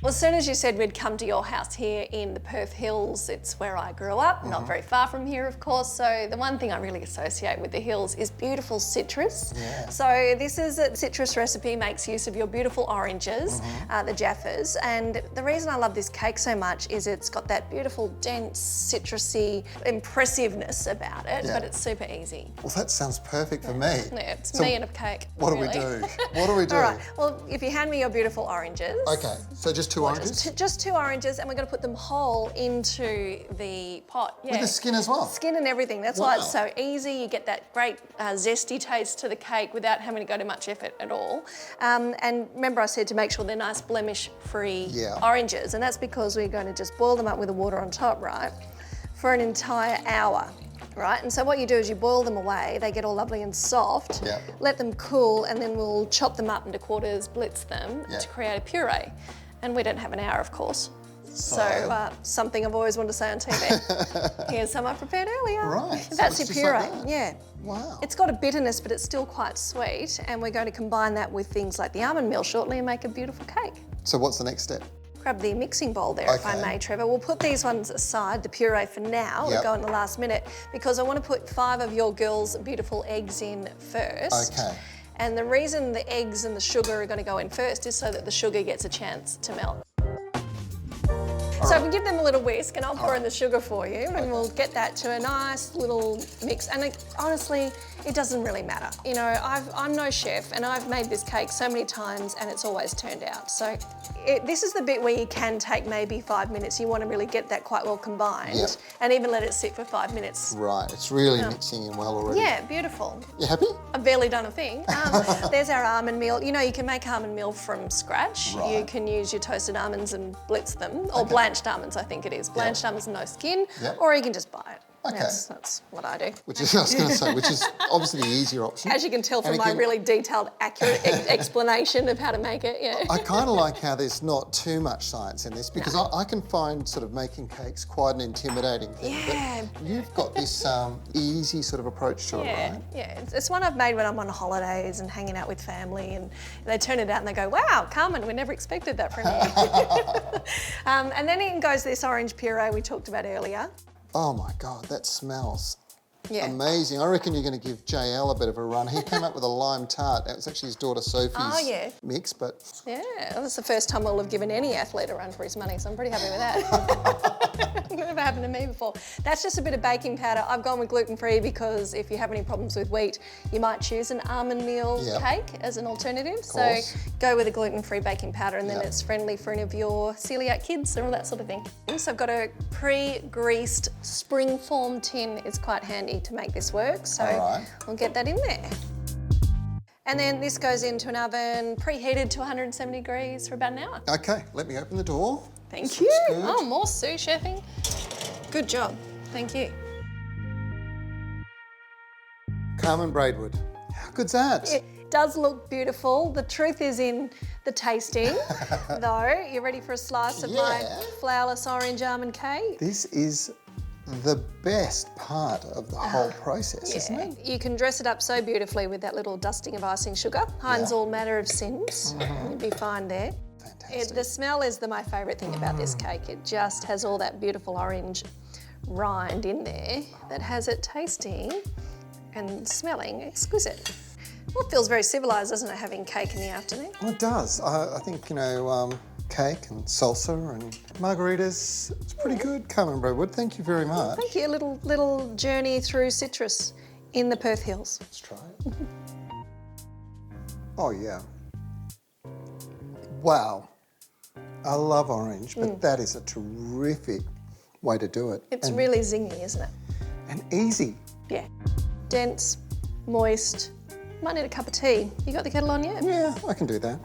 Well, as soon as you said we'd come to your house here in the Perth Hills, it's where I grew up, not very far from here, of course. So the one thing I really associate with the hills is beautiful citrus. Yeah. So this is a citrus recipe, makes use of your beautiful oranges, the Jaffas. And the reason I love this cake so much is it's got that beautiful, dense, citrusy impressiveness about it, but it's super easy. Well, that sounds perfect for me. Yeah, it's me and a cake. What really. do we do? What do we do? All right, well, if you hand me your beautiful oranges. Okay, so just two oranges? Just two oranges, and we're going to put them whole into the pot. Yeah. With the skin as well? Skin and everything. That's why it's so easy. You get that great zesty taste to the cake without having to go to much effort at all. And remember I said to make sure they're nice blemish-free oranges, and that's because we're going to just boil them up with the water on top, right, for an entire hour. Right, and so what you do is you boil them away, they get all lovely and soft, let them cool, and then we'll chop them up into quarters, blitz them to create a puree. And we don't have an hour, of course. So something I've always wanted to say on TV. Here's some I prepared earlier. Right. That's so your puree, like that. yeah. Wow. It's got a bitterness, but it's still quite sweet, and we're going to combine that with things like the almond meal shortly and make a beautiful cake. So what's the next step? Grab the mixing bowl there, if I may, Trevor. We'll put these ones aside, the puree for now. We'll go in the last minute because I want to put 5 of your girls' beautiful eggs in first. Okay. And the reason the eggs and the sugar are going to go in first is so that the sugar gets a chance to melt. So we give them a little whisk and I'll pour in the sugar for you and we'll get that to a nice little mix. And honestly, it doesn't really matter. You know, I'm no chef and I've made this cake so many times and it's always turned out. So this is the bit where you can take maybe 5 minutes. You want to really get that quite well combined and even let it sit for 5 minutes. Right, it's really mixing in well already. Yeah, beautiful. You happy? I've barely done a thing. There's our almond meal. You know, you can make almond meal from scratch. Right. You can use your toasted almonds and blitz them, or blanched almonds, I think it is. Blanched almonds and no skin, or you can just buy it. Okay. That's what I do. Which is, I was going to say, which is obviously the easier option. As you can tell from my really detailed, accurate explanation of how to make it, I kind of like how there's not too much science in this because I can find sort of making cakes quite an intimidating thing. But you've got this easy sort of approach to it, right? Yeah, it's one I've made when I'm on holidays and hanging out with family and they turn it out and they go, wow, Carmen, we never expected that from you. And then in goes this orange puree we talked about earlier. Oh my God, that smells amazing. I reckon you're going to give JL a bit of a run. He came up with a lime tart. It was actually his daughter Sophie's mix, but... Yeah, well, that's the first time we'll have given any athlete a run for his money, so I'm pretty happy with that. Never happened to me before. That's just a bit of baking powder. I've gone with gluten-free because if you have any problems with wheat, you might choose an almond meal cake as an alternative. So go with a gluten-free baking powder and then it's friendly for any of your celiac kids and all that sort of thing. So I've got a pre-greased spring-form tin. It's quite handy to make this work, so we'll get that in there. And then this goes into an oven preheated to 170 degrees for about an hour. Okay, let me open the door. Thank you. Oh, more sous chefing. Good job. Thank you. Carmen Braidwood. How good's that? It does look beautiful. The truth is in the tasting, though. You ready for a slice of my Flourless orange almond cake? This is the best part of the whole process, isn't it? You can dress it up so beautifully with that little dusting of icing sugar. Heinz all manner of sins. You'll be fine there. Fantastic. The smell is my favourite thing about this cake. It just has all that beautiful orange rind in there that has it tasting and smelling exquisite. Well, it feels very civilised, doesn't it, having cake in the afternoon? Well, it does. I think, you know, cake and salsa and margaritas, it's pretty good. Carmen Braidwood, thank you very much. Thank you. A little journey through citrus in the Perth Hills. Let's try it. Oh, yeah. Wow. I love orange, but that is a terrific way to do it. It's really zingy, isn't it? And easy. Yeah. Dense, moist. Might need a cup of tea. You got the kettle on yet? Yeah, I can do that.